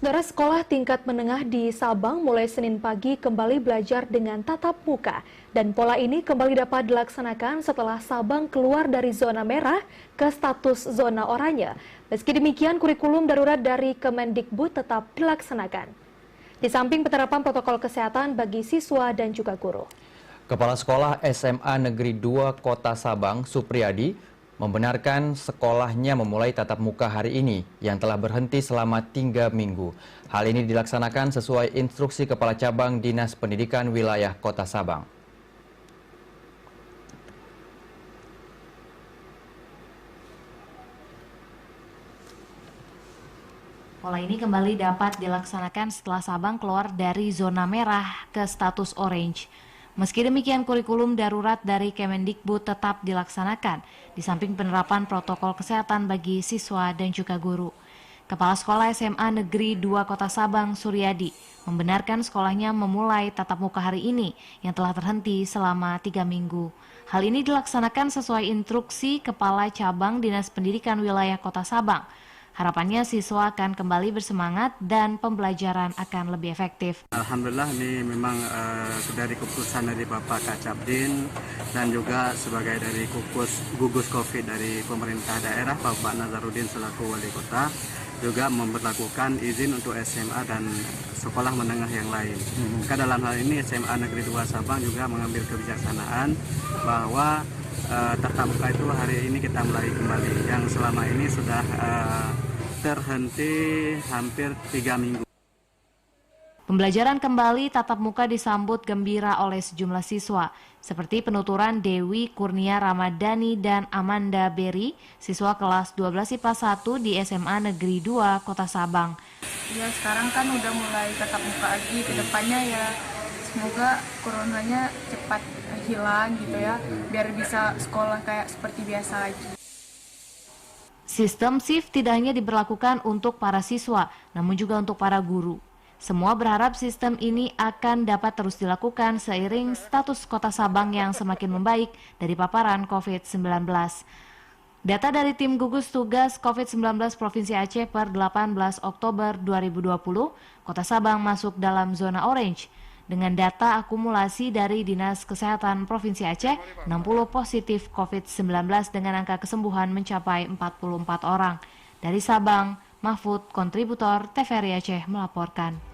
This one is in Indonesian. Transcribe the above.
Saudara, sekolah tingkat menengah di Sabang mulai Senin pagi kembali belajar dengan tatap muka. Dan pola ini kembali dapat dilaksanakan setelah Sabang keluar dari zona merah ke status zona oranye. Meski demikian, kurikulum darurat dari Kemendikbud tetap dilaksanakan. Di samping penerapan protokol kesehatan bagi siswa dan juga guru. Kepala Sekolah SMA Negeri 2 Kota Sabang, Supriyadi, membenarkan sekolahnya memulai tatap muka hari ini yang telah berhenti selama 3 minggu. Hal ini dilaksanakan sesuai instruksi Kepala Cabang Dinas Pendidikan Wilayah Kota Sabang. Pola ini kembali dapat dilaksanakan setelah Sabang keluar dari zona merah ke status orange. Meski demikian, kurikulum darurat dari Kemendikbud tetap dilaksanakan, di samping penerapan protokol kesehatan bagi siswa dan juga guru. Kepala Sekolah SMA Negeri 2 Kota Sabang, Suryadi, membenarkan sekolahnya memulai tatap muka hari ini yang telah terhenti selama 3 minggu. Hal ini dilaksanakan sesuai instruksi Kepala Cabang Dinas Pendidikan Wilayah Kota Sabang. Harapannya siswa akan kembali bersemangat dan pembelajaran akan lebih efektif. Alhamdulillah ini memang dari keputusan dari Bapak Kak Cabdin dan juga sebagai dari gugus COVID dari pemerintah daerah Bapak Nazarudin selaku wali kota juga memberlakukan izin untuk SMA dan sekolah menengah yang lain. Maka dalam hal ini SMA Negeri 2 Sabang juga mengambil kebijaksanaan bahwa tatap muka itu hari ini kita mulai kembali, yang selama ini sudah terhenti hampir 3 minggu. Pembelajaran kembali tatap muka disambut gembira oleh sejumlah siswa, seperti penuturan Dewi Kurnia Ramadhani dan Amanda Berry, siswa kelas 12 IPA 1 di SMA Negeri 2 Kota Sabang. Ya, sekarang kan udah mulai tatap muka lagi, kedepannya ya semoga coronanya cepat hilang gitu ya, biar bisa sekolah kayak seperti biasa lagi. Sistem shift tidak hanya diberlakukan untuk para siswa, namun juga untuk para guru. Semua berharap sistem ini akan dapat terus dilakukan seiring status Kota Sabang yang semakin membaik dari paparan COVID-19. Data dari tim gugus tugas COVID-19 Provinsi Aceh per 18 Oktober 2020, Kota Sabang masuk dalam zona orange. Dengan data akumulasi dari Dinas Kesehatan Provinsi Aceh, 60 positif COVID-19 dengan angka kesembuhan mencapai 44 orang. Dari Sabang, Mahfud, kontributor TVRI Aceh melaporkan.